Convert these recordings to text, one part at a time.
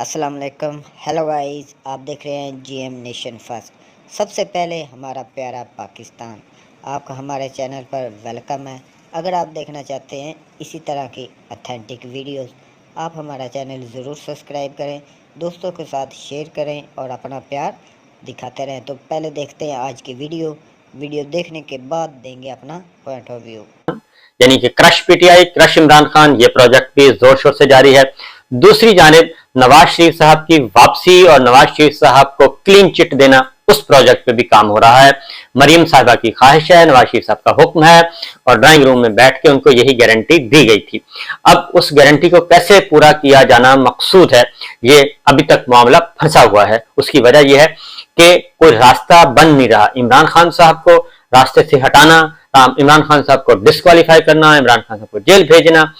अस्सलाम वालेकुम। Hello guys, आप देख रहे हैं जीएम नेशन फर्स्ट। सबसे पहले हमारा प्यारा पाकिस्तान, आपका हमारे चैनल पर वेलकम है। अगर आप देखना चाहते हैं इसी तरह की ऑथेंटिक वीडियोस, आप हमारा चैनल ज़रूर सब्सक्राइब करें, दोस्तों के साथ शेयर करें और अपना प्यार दिखाते रहें। तो पहले देखते हैं आज की वीडियो देखने के बाद देंगे अपना पॉइंट ऑफ व्यू। यानी कि crush PTI, crush Imran Khan, ये प्रोजेक्ट भी जोर शोर से जारी है। दूसरी जानिब नवाज शरीफ साहब की वापसी और नवाज शरीफ साहब को क्लीन चिट देना, उस प्रोजेक्ट पे भी काम हो रहा है। मरीम साहिबा की ख्वाहिश है, नवाज शरीफ साहब का हुक्म है और ड्राइंग रूम में बैठ के उनको यही गारंटी दी गई थी। अब उस गारंटी को कैसे पूरा किया जाना मकसूद है, ये अभी तक मामला फंसा हुआ है। उसकी वजह यह है कि कोई रास्ता बन नहीं रहा। इमरान खान साहब को रास्ते से हटाना, इमरान खान साहब को डिस्क्वालीफाई करना, इमरान खान साहब को जेल भेजना,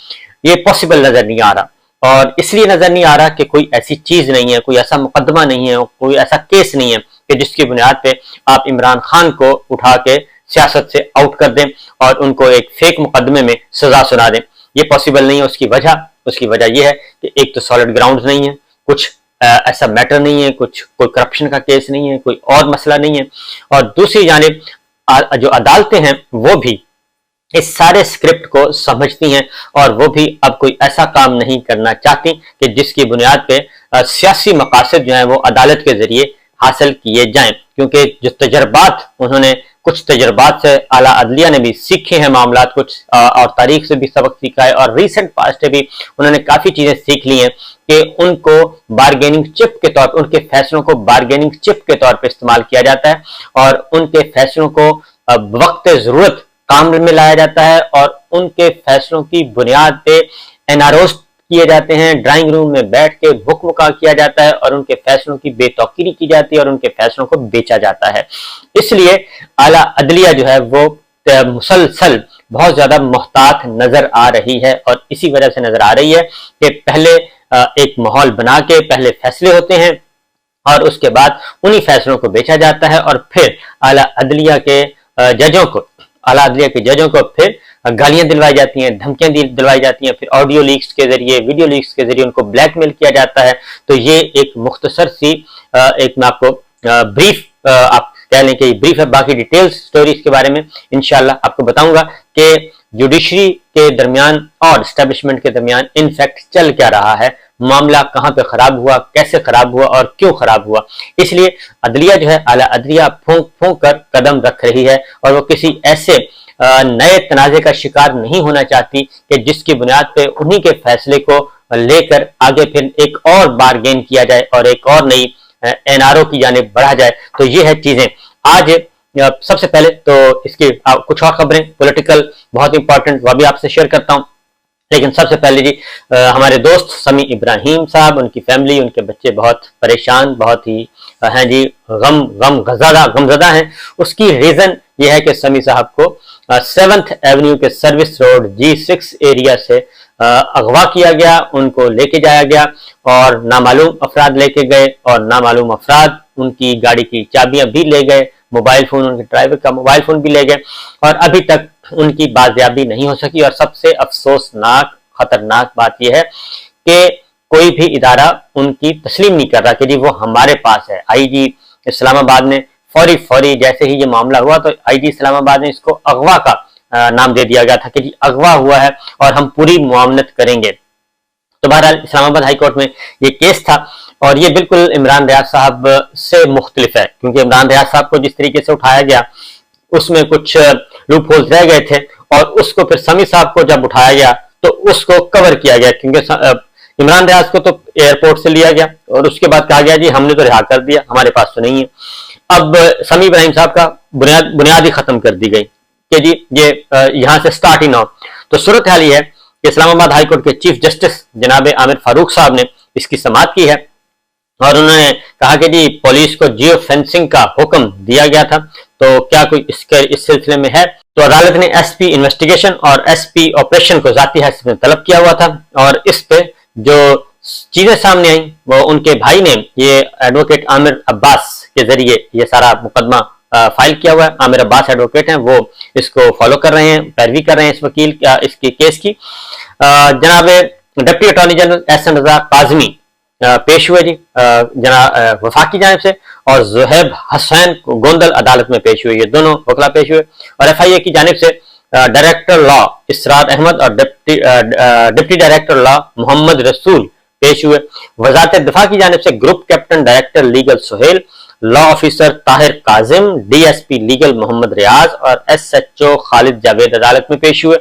ये पॉसिबल नजर नहीं आ रहा। और इसलिए नजर नहीं आ रहा कि कोई ऐसी चीज नहीं है, कोई ऐसा मुकदमा नहीं है, कोई ऐसा केस नहीं है कि जिसकी बुनियाद पे आप इमरान खान को उठा के सियासत से आउट कर दें और उनको एक फेक मुकदमे में सजा सुना दें। ये पॉसिबल नहीं है। उसकी वजह यह है कि एक तो सॉलिड ग्राउंड नहीं है, कुछ ऐसा मैटर नहीं है, कोई करप्शन का केस नहीं है, कोई और मसला नहीं है। और दूसरी जानिब जो अदालतें हैं वो भी इस सारे स्क्रिप्ट को समझती हैं और वो भी अब कोई ऐसा काम नहीं करना चाहती कि जिसकी बुनियाद पे सियासी मकासद जो है वो अदालत के जरिए हासिल किए जाएं। क्योंकि जो तजर्बात उन्होंने, कुछ तजर्बात से आला अदलिया ने भी सीखे हैं मामलात, कुछ और तारीख से भी सबक सीखा है और रिसेंट पास्ट से भी उन्होंने काफी चीजें सीख ली हैं कि उनको बारगेनिंग चिप के तौर पर, उनके फैसलों को बारगेनिंग चिप के तौर पर इस्तेमाल किया जाता है और उनके फैसलों को वक्त जरूरत काम में लाया जाता है और उनके फैसलों की बुनियाद पे एनआरओज किए जाते हैं। ड्राइंग रूम में बैठ के हुक्म का किया जाता है और उनके फैसलों की बेतौकीरी की जाती है और उनके फैसलों को बेचा जाता है। इसलिए आला अदलिया जो है वो मुसलसल बहुत ज्यादा मोहतात नजर आ रही है और इसी वजह से नजर आ रही है कि पहले एक माहौल बना के पहले फैसले होते हैं और उसके बाद उन्हीं फैसलों को बेचा जाता है और फिर आला अदलिया के जजों को फिर गालियां दिलवाई जाती हैं, धमकियां दिलवाई जाती हैं, फिर ऑडियो लीक्स के जरिए, वीडियो लीक्स के जरिए उनको ब्लैकमेल किया जाता है। तो ये एक मुख्तसर सी एक मैं आपको ब्रीफ आप कह लें कि ब्रीफ है। बाकी डिटेल्स स्टोरीज के बारे में इंशाल्लाह आपको बताऊंगा कि जुडिशरी के दरमियान और एस्टेब्लिशमेंट के दरमियान इनफैक्ट चल क्या रहा है, मामला कहां पे खराब हुआ, कैसे खराब हुआ और क्यों खराब हुआ। इसलिए अदलिया जो है, आला अदलिया फूंक फूंक कर कदम रख रही है और वो किसी ऐसे नए तनाजे का शिकार नहीं होना चाहती कि जिसकी बुनियाद पे उन्हीं के फैसले को लेकर आगे फिर एक और बारगेन किया जाए और एक और नई एनआरओ की जानिब बढ़ा जाए। तो ये है चीजें। आज सबसे पहले तो इसकी कुछ और खबरें पॉलिटिकल बहुत इंपॉर्टेंट, वह भी आपसे शेयर करता हूं। लेकिन सबसे पहले जी हमारे दोस्त समी इब्राहिम साहब, उनकी फैमिली, उनके बच्चे बहुत परेशान, बहुत ही हैं जी गमजदा हैं। उसकी रीजन यह है कि समी साहब को 7th एवेन्यू के सर्विस रोड G6 एरिया से अगवा किया गया, उनको लेके जाया गया और नामालूम अफराद लेके गए और नामालूम अफराद उनकी गाड़ी की चाबियां भी ले गए, मोबाइल फोन, उनके ड्राइवर का मोबाइल फोन भी ले गए और अभी तक उनकी बाजियाबी नहीं हो सकी। और सबसे अफसोसनाक, खतरनाक बात यह है कि कोई भी इदारा उनकी तस्लीम नहीं कर रहा कि जी वो हमारे पास है। आईजी इस्लामाबाद ने फौरी जैसे ही ये मामला हुआ तो आईजी इस्लामाबाद ने इसको अगवा का नाम दे दिया गया था कि जी अगवा हुआ है और हम पूरी मुआवनत करेंगे। तो बहरहाल इस्लामाबाद हाई कोर्ट में ये केस था और ये बिल्कुल इमरान रियाज साहब से मुख्तलिफ है, क्योंकि इमरान रियाज साहब को जिस तरीके से उठाया गया उसमें कुछ लूप होल्स रह गए थे और उसको फिर समी साहब को जब उठाया गया तो उसको कवर किया गया, क्योंकि इमरान रियाज को तो एयरपोर्ट से लिया गया और उसके बाद कहा गया जी हमने तो रिहा कर दिया, हमारे पास तो नहीं है। अब समी इब्राहिम साहब का बुनियाद ही खत्म कर दी गई कि जी ये यहां से स्टार्ट ही ना हो। तो सूरत हाल ये है कि इस्लामाबाद हाई कोर्ट के चीफ जस्टिस जनाब आमिर फारूक साहब ने इसकी समाअत की है और उन्होंने कहा कि जी पुलिस को जियो फेंसिंग का हुक्म दिया गया था, तो क्या कोई इस सिलसिले में है। तो अदालत ने एसपी इन्वेस्टिगेशन और एसपी ऑपरेशन को जाती हैसियत में तलब किया हुआ था और इस पे जो चीजें सामने आई वो उनके भाई ने ये एडवोकेट आमिर अब्बास के जरिए ये सारा मुकदमा फाइल किया हुआ है। आमिर अब्बास एडवोकेट हैं, वो इसको फॉलो कर रहे हैं, पैरवी कर रहे हैं इस वकील इसके केस की। जनाब डिप्टी अटॉर्नी जनरल एहसन रजा काजमी पेश हुए जी जना वफाक की जानिब से, और जुहैब हसैन गोंदल अदालत में पेश हुए। ये दोनों वकला पेश हुए। और FIA की जानिब से डायरेक्टर लॉ इसरार अहमद और डिप्टी डायरेक्टर लॉ मोहम्मद रसूल पेश हुए। वजारत दिफा की जानिब से group captain director legal Suhail, law officer Tahir Kazim, DSP legal Mohammad Riyaz और SHO खालिद जावेद अदालत में पेश हुए।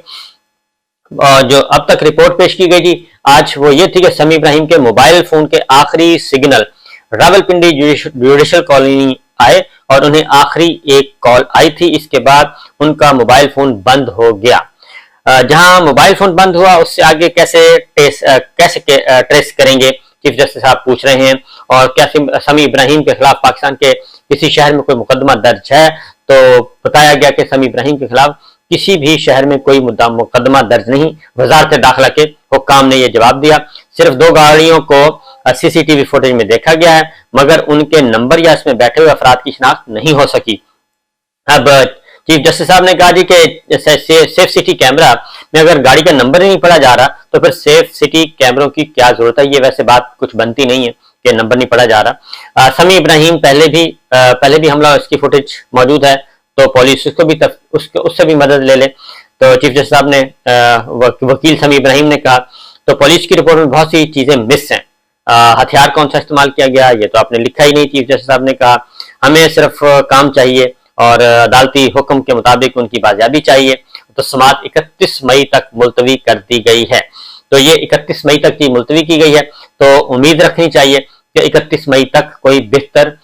और जो अब तक रिपोर्ट पेश की गई थी आज वो ये थी कि समी इब्राहिम के मोबाइल फोन के आखिरी सिग्नल रावलपिंडी जुडिशल कॉलोनी आए और उन्हें आखिरी एक कॉल आई थी। इसके बाद उनका मोबाइल फोन बंद हो गया। जहां मोबाइल फोन बंद हुआ उससे आगे कैसे ट्रेस करेंगे, चीफ जस्टिस साहब पूछ रहे हैं। और क्या समी इब्राहिम के खिलाफ पाकिस्तान के किसी शहर में कोई मुकदमा दर्ज है? तो बताया गया कि समी इब्राहिम के खिलाफ किसी भी शहर में कोई मुकदमा दर्ज नहीं। वजारत दाखिला के हुक्काम ने यह जवाब दिया। सिर्फ 2 गाड़ियों को CCTV फुटेज में देखा गया है, मगर उनके नंबर या इसमें बैठे हुए अफराद की शिनाख्त नहीं हो सकी। अब चीफ जस्टिस साहब ने कहा जी कि सेफ सिटी कैमरा में अगर गाड़ी का नंबर नहीं पढ़ा जा रहा तो फिर सेफ सिटी कैमरों की क्या जरूरत है? ये वैसे बात कुछ बनती नहीं है कि नंबर नहीं पढ़ा जा रहा। समी इब्राहिम पहले भी हमला इसकी फुटेज मौजूद है, तो पुलिस उसको भी उससे भी मदद ले ले। तो चीफ जस्टिस साहब ने वकील समी इब्राहिम ने कहा तो पुलिस की रिपोर्ट में बहुत सी चीजें मिस हैं। हथियार कौन सा इस्तेमाल किया गया ये तो आपने लिखा ही नहीं। चीफ जस्टिस साहब ने कहा हमें सिर्फ काम चाहिए और अदालती हुक्म के मुताबिक उनकी बाजियाबी चाहिए। तो समाअत 31 मई तक मुलतवी कर दी गई है। तो ये 31 मई तक की मुलतवी की गई है, तो उम्मीद रखनी चाहिए कि 31 मई तक कोई बेहतर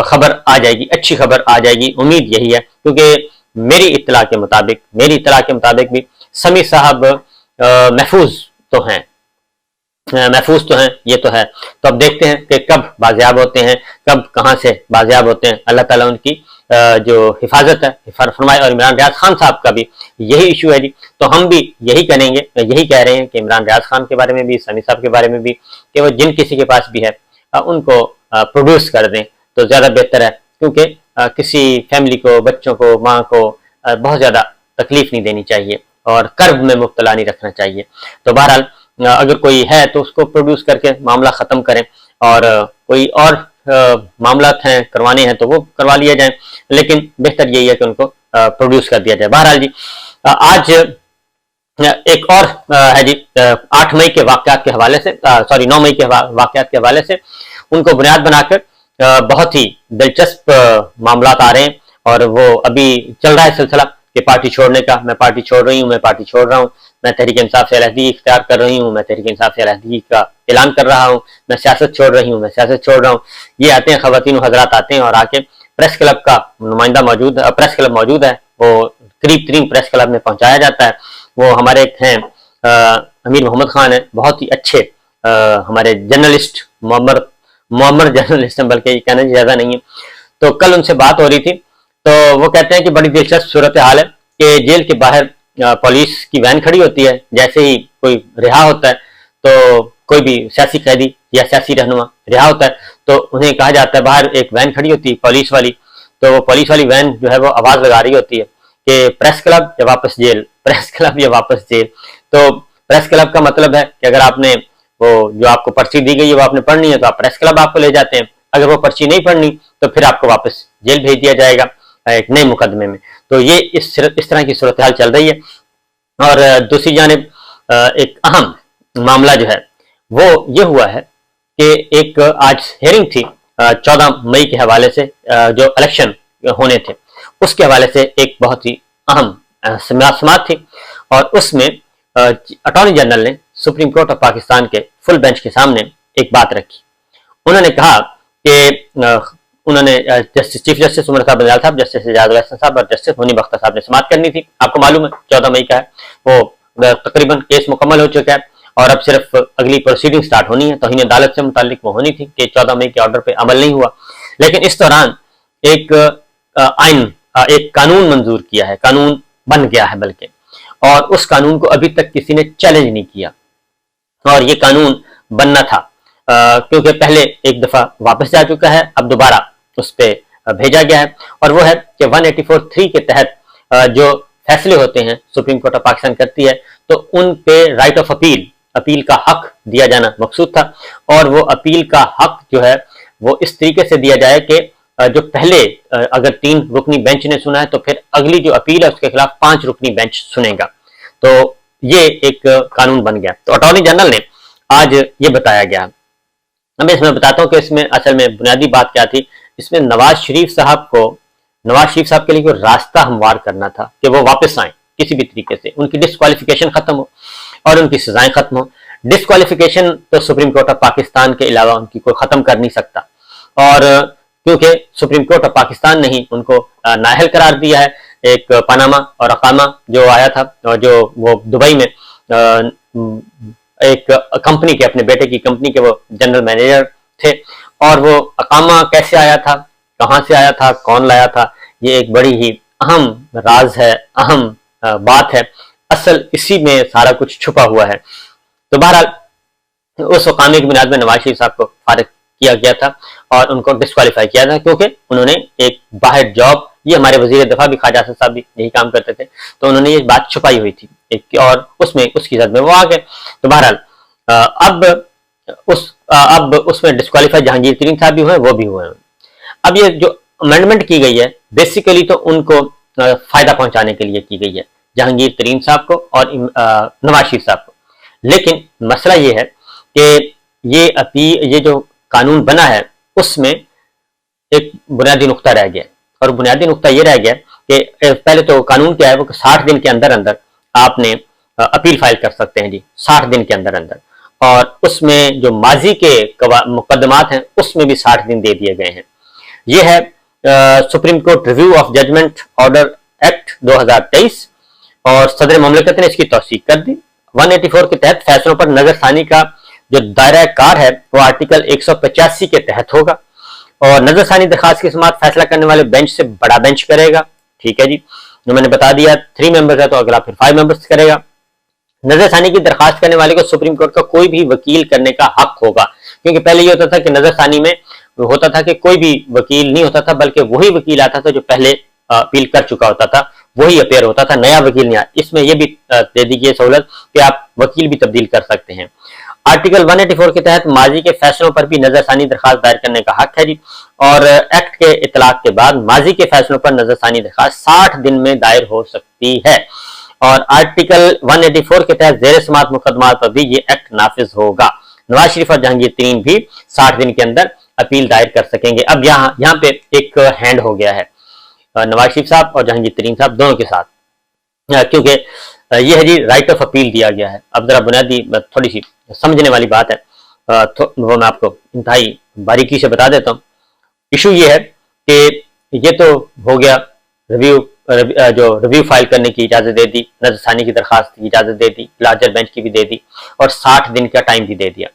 खबर आ जाएगी, अच्छी खबर आ जाएगी। उम्मीद यही है, क्योंकि मेरी इत्तला के मुताबिक भी समी साहब महफूज तो हैं, ये तो है। तो अब देखते हैं कि कब बाजियाब होते हैं, कब कहां से बाजियाब होते हैं। अल्लाह ताला उनकी जो हिफाजत है फरमाए। और इमरान रियाज खान साहब का भी यही इशू है जी। तो हम भी यही करेंगे, यही कह रहे हैं कि इमरान रियाज खान के बारे में भी, समी साहब के बारे में भी, कि वो जिन किसी के पास भी है उनको प्रोड्यूस कर दें तो ज्यादा बेहतर है। क्योंकि किसी फैमिली को, बच्चों को, माँ को बहुत ज्यादा तकलीफ नहीं देनी चाहिए और कर्ब में मुब्तला नहीं रखना चाहिए। तो बहरहाल अगर कोई है तो उसको प्रोड्यूस करके मामला खत्म करें, और कोई और मामला हैं करवाने हैं तो वो करवा लिया जाए, लेकिन बेहतर यही है कि उनको प्रोड्यूस कर दिया जाए। बहरहाल जी आज एक और है जी 8 मई के वाकयात के हवाले से, 9 मई के वाकयात के हवाले से उनको बुनियाद बनाकर बहुत ही दिलचस्प मामला आ रहे हैं। और वो अभी चल रहा है सिलसिला कि पार्टी छोड़ने का, मैं पार्टी छोड़ रही हूँ, मैं पार्टी छोड़ रहा हूँ, मैं तहरीक इंसाफ से अलहदगी इख्तियार कर रही हूँ, मैं तहरीक इंसाफ से अलहदगी का ऐलान कर रहा हूँ, मैं सियासत छोड़ रही हूँ, मैं सियासत छोड़ रहा हूँ। ये आते हैं, खवातीन हजरात आते हैं और आके प्रेस क्लब का नुमाइंदा प्रेस क्लब मौजूद है, वो करीब तरीन प्रेस क्लब में पहुंचाया जाता है। वो हमारे एक हैं अमीर मोहम्मद खान है, बहुत ही अच्छे हमारे जर्नलिस्ट, मुअम्मर जर्नलिस्ट हैं, बल्कि कहना ज्यादा नहीं है। तो कल उनसे बात हो रही थी, तो वो कहते हैं कि बड़ी दिलचस्प सूरत हाल है कि जेल के बाहर पुलिस की वैन खड़ी होती है। जैसे ही कोई रिहा होता है तो कोई भी सियासी कैदी या सियासी रहनुमा रिहा होता है तो उन्हें कहा जाता है, बाहर एक वैन खड़ी होती है पुलिस वाली, तो वो पुलिस वाली वैन जो है वो आवाज लगा रही होती है कि प्रेस क्लब या वापस जेल, प्रेस क्लब या वापस जेल। तो प्रेस क्लब का मतलब है कि अगर आपने वो जो आपको पर्ची दी गई है वो आपने पढ़नी है तो आप प्रेस क्लब आपको ले जाते हैं, अगर वो पर्ची नहीं पढ़नी तो फिर आपको वापस जेल भेज दिया जाएगा एक नए मुकदमे में। तो ये इस तरह की सूरत हाल चल रही है। और दूसरी जानिब एक अहम मामला जो है वो ये हुआ है कि एक आज हेयरिंग थी 14 मई के हवाले से, जो इलेक्शन होने थे उसके हवाले से एक बहुत ही अहम समाअत थी। और उसमें अटॉर्नी जनरल ने सुप्रीम कोर्ट ऑफ पाकिस्तान के फुल बेंच के सामने एक बात रखी। उन्होंने कहा कि उन्होंने चीफ जस्टिस उमर साहब बंजाल साहब, जस्टिस एजाजुल हसन साहब और जस्टिस मुनीब अख्तर साहब ने समाअत करनी थी। आपको मालूम है 14 मई का है, वो तकरीबन केस मुकम्मल हो चुका है और अब सिर्फ अगली प्रोसीडिंग स्टार्ट होनी है। तौहीन अदालत से मुतालिक वो होनी थी कि 14 मई के ऑर्डर पे अमल नहीं हुआ, लेकिन इस दौरान एक एक कानून मंजूर किया है, कानून बन गया है बल्कि, और उस कानून को अभी तक किसी ने चैलेंज नहीं किया। और ये कानून बनना था क्योंकि पहले एक दफा वापस जा चुका है, अब दोबारा उस पर भेजा गया है। और वो है कि 184(3) के तहत जो फैसले होते हैं सुप्रीम कोर्ट ऑफ पाकिस्तान करती है तो उन पे राइट ऑफ अपील का हक दिया जाना मकसूद था, और वो अपील का हक जो है वो इस तरीके से दिया जाए कि जो पहले अगर 3 रुकनी बेंच ने सुना है तो फिर अगली जो अपील है उसके खिलाफ 5 रुकनी बेंच सुनेगा। तो ये एक कानून बन गया। तो अटॉर्नी जनरल ने आज ये बताया गया। अब इसमें बताता हूँ कि इसमें असल में बुनियादी बात क्या थी। इसमें नवाज शरीफ साहब के लिए कोई रास्ता हमवार करना था कि वो वापस आए किसी भी तरीके से, उनकी डिस्क्वालिफिकेशन खत्म हो और उनकी सजाएं खत्म हो। डिस्क्वालिफिकेशन तो सुप्रीम कोर्ट ऑफ पाकिस्तान के अलावा उनकी कोई खत्म कर नहीं सकता, और क्योंकि सुप्रीम कोर्ट ऑफ पाकिस्तान ने ही उनको नाअहल करार दिया है। एक पनामा और अकामा जो आया था, और जो वो दुबई में एक कंपनी के, अपने बेटे की कंपनी के वो जनरल मैनेजर थे, और वो अकामा कैसे आया था, कहां से आया था, कौन लाया था, ये एक बड़ी ही अहम राज है, अहम बात है। असल इसी में सारा कुछ छुपा हुआ है। तो बहरहाल उस अकामे की बुनियाद में नवाज शरीफ साहब को फारिग किया गया था और उनको डिस्क्वालीफाई किया था, क्योंकि उन्होंने एक बाहर जॉब, ये हमारे वजीर दफा भी ख्वाजा आसिफ साहब भी यही काम करते थे, तो उन्होंने ये बात छुपाई हुई थी एक, और उसमें उसकी जद में वो आ गए। तो बहरहाल अब उसमें डिस्क्वालीफाई जहांगीर तरीन साहब भी हुए, वो भी हुए। अब ये जो अमेंडमेंट की गई है बेसिकली तो उनको फायदा पहुंचाने के लिए की गई है, जहांगीर तरीन साहब को और नवाज शरीफ साहब को। लेकिन मसला ये है कि ये जो कानून बना है उसमें एक बुनियादी नुक्ता रह गया, और बुनियादी नुक्ता ये रह गया कि पहले तो कानून क्या है वो 60 दिन के अंदर अंदर आपने अपील फाइल कर सकते हैं जी, 60 दिन के अंदर अंदर, और उसमें जो माजी के मुकदमात हैं उसमें भी 60 दिन दे दिए गए हैं। ये है Supreme Court review of judgement order act 2023, और सदर ममलिकत ने इसकी तौसीक कर दी। 184 के तहत फैसलों पर नजरसानी का जो दायरा कार है वो आर्टिकल 185 के तहत होगा, और नजरसानी दरखास्त की समाअत फैसला करने वाले बेंच से बड़ा बेंच करेगा। ठीक है जी, जो मैंने बता दिया 3 मेंबर्स है तो अगला फिर 5 मेंबर्स करेगा। नजरसानी की दरखास्त करने वाले को सुप्रीम कोर्ट का कोई भी वकील करने का हक होगा, क्योंकि पहले ये होता था कि नजरसानी में होता था कि कोई भी वकील नहीं होता था, बल्कि वही वकील आता था जो पहले अपील कर चुका होता था, वही अपेयर होता था, नया वकील नहीं आया। इसमें यह भी दे दी गई सहूलत कि आप वकील भी तब्दील कर सकते हैं। आर्टिकल 184 के तहत माजी के फैसलों पर भी नजरसानी दरखास्त दायर करने का हक है जी, और एक्ट के इतलाक के बाद माजी के फैसलों पर नजरसानी दरखास्त 60 दिन में दायर हो सकती है, और आर्टिकल 184 के तहत जेर समाअत मुकदमात पर भी ये एक्ट नाफिज होगा। नवाज शरीफ और जहांगीर तरीन भी 60 दिन के अंदर अपील दायर कर सकेंगे। अब यहाँ पे एक हैंड हो गया है नवाज शरीफ साहब और जहांगीर तरीन साहब दोनों के साथ, क्योंकि ये है जी राइट ऑफ अपील दिया गया है। अब जरा बुनियादी थोड़ी सी समझने वाली बात है, वो मैं आपको इंतहाई बारीकी से बता देता हूँ। इशू ये है कि ये तो हो गया रिव्यू फाइल करने की इजाजत दे दी, नजरसानी की दरखास्त की इजाजत दे दी, लार्जर बेंच की भी दे दी, और 60 दिन का टाइम भी दे दिया।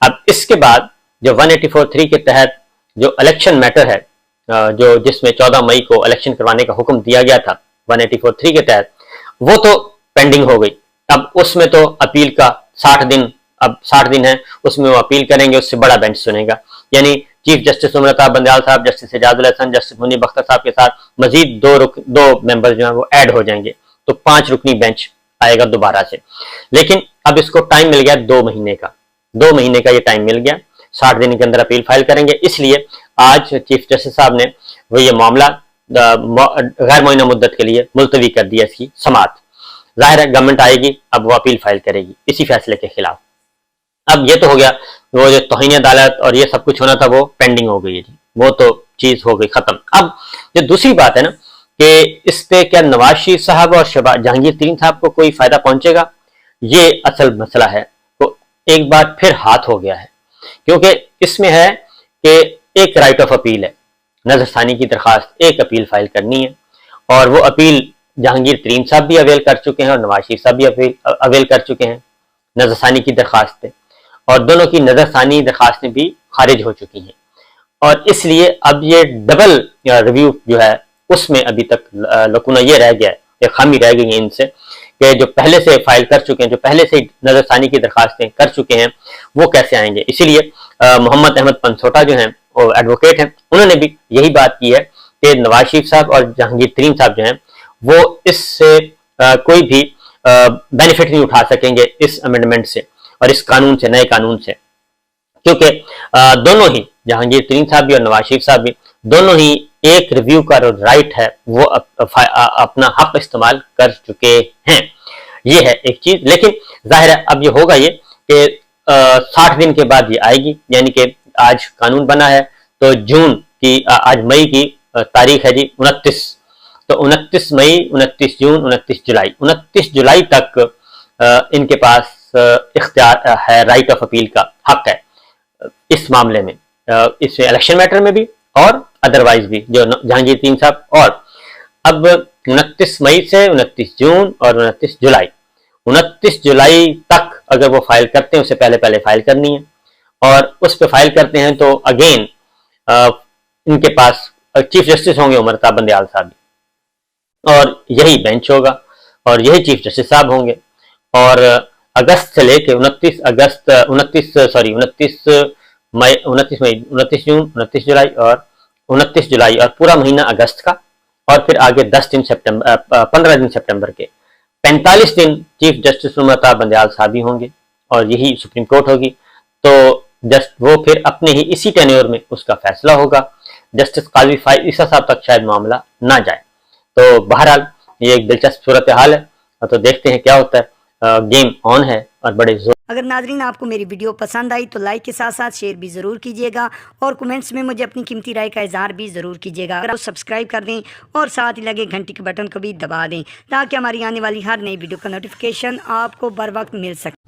अब इसके बाद जो 184(3) के तहत जो इलेक्शन मैटर है, जो जिसमें 14 मई को इलेक्शन करवाने का हुक्म दिया गया था 184(3) के तहत, वो तो पेंडिंग हो गई। अब उसमें तो अपील का 60 दिन, अब 60 दिन है, उसमें वो अपील करेंगे, उससे बड़ा बेंच सुनेगा। यानी चीफ जस्टिस उमरता बंदयाल साहब, जस्टिस एजाजुल हसन, जस्टिस मुनीब अख्तर साहब के साथ मजीद दो मेंबर जो है वो ऐड हो जाएंगे, तो 5 रुकनी बेंच आएगा दोबारा से। लेकिन अब इसको टाइम मिल गया 2 महीने का, 2 महीने का ये टाइम मिल गया, 60 दिन के अंदर अपील फाइल करेंगे। इसलिए आज चीफ जस्टिस साहब ने वो ये मामला गैर मुअय्यना मुद्दत के लिए मुलतवी कर दिया इसकी समाअत। जाहिर है गवर्नमेंट आएगी, अब वो अपील फाइल करेगी इसी फैसले के खिलाफ। अब ये तो हो गया, वो जो तौहीन अदालत और ये सब कुछ होना था वो पेंडिंग हो गई है जी, वो तो चीज हो गई खत्म। अब जो दूसरी बात है ना कि इस पे क्या नवाज शरीफ साहब और जहांगीर तरीन साहब को कोई फायदा पहुंचेगा, ये असल मसला है। तो एक बार फिर हाथ हो गया है, क्योंकि इसमें है कि एक राइट ऑफ अपील है, नजरसानी की दरखास्त एक अपील फाइल करनी है, और वो अपील जहांगीर तरीन साहब भी अवेल कर चुके हैं और नवाज शरीफ साहब भी अवेल कर चुके हैं नजरसानी की दरखास्त पे, और दोनों की नजरसानी दरखास्तें भी खारिज हो चुकी हैं। और इसलिए अब ये डबल रिव्यू जो है उसमें अभी तक लकुना ये रह गया है, ये खामी रह गई है इनसे, कि जो पहले से फाइल कर चुके हैं, जो पहले से नजरसानी की दरखास्तें कर चुके हैं, वो कैसे आएंगे। इसीलिए मोहम्मद अहमद पनसोटा जो हैं वो एडवोकेट हैं, उन्होंने भी यही बात की है कि नवाज शरीफ साहब और जहांगीर तरीन साहब जो हैं वो इससे कोई भी बेनिफिट नहीं उठा सकेंगे इस अमेंडमेंट से। और इस कानून से, नए कानून से, क्योंकि दोनों ही, जहांगीर तरीन साहब भी और नवाज शरीफ साहब भी, दोनों ही एक रिव्यू का राइट है वो अपना हक इस्तेमाल कर चुके हैं। ये है एक चीज। लेकिन जाहिर है अब ये होगा ये कि 60 दिन के बाद ये आएगी, यानी कि आज कानून बना है तो जून की, आज मई की तारीख है जी 29, तो 29 मई, 29 जून, 29 जुलाई, 29 जुलाई तक इनके पास इख्तियार है, राइट ऑफ अपील का हक है इस मामले में, इस इलेक्शन मैटर में भी और अदरवाइज भी, जो जहांगीर तरीन साहब। और अब 29 मई से 29 जून और 29 जुलाई, 29 जुलाई तक अगर वो फाइल करते हैं, उससे पहले पहले फाइल करनी है, और उस पर फाइल करते हैं तो अगेन इनके पास चीफ जस्टिस होंगे उमर बंदयाल साहब, और यही बेंच होगा और यही चीफ जस्टिस साहब होंगे। और अगस्त से लेके 29 अगस्त, 29 सॉरी 29 मई, 29 मई, 29 जून, 29 जुलाई और 29 जुलाई, और पूरा महीना अगस्त का, और फिर आगे 10 दिन सितंबर, 15 दिन सितंबर के, 45 दिन चीफ जस्टिस उमर बंदयाल साहब ही होंगे और यही सुप्रीम कोर्ट होगी। तो जस्ट वो फिर अपने ही इसी टेन्योर में उसका फैसला होगा, जस्टिस काजी फाइज ईसा साहब तक शायद मामला ना जाए। तो बहरहाल ये एक दिलचस्प सूरत हाल है, तो देखते हैं क्या होता है। गेम ऑन है और बड़े जोर। अगर नाजरीन आपको मेरी वीडियो पसंद आई तो लाइक के साथ साथ शेयर भी ज़रूर कीजिएगा और कमेंट्स में मुझे अपनी कीमती राय का इजहार भी ज़रूर कीजिएगा। अगर आप सब्सक्राइब कर दें और साथ ही लगे घंटी के बटन को भी दबा दें ताकि हमारी आने वाली हर नई वीडियो का नोटिफिकेशन आपको बर वक्त मिल सके।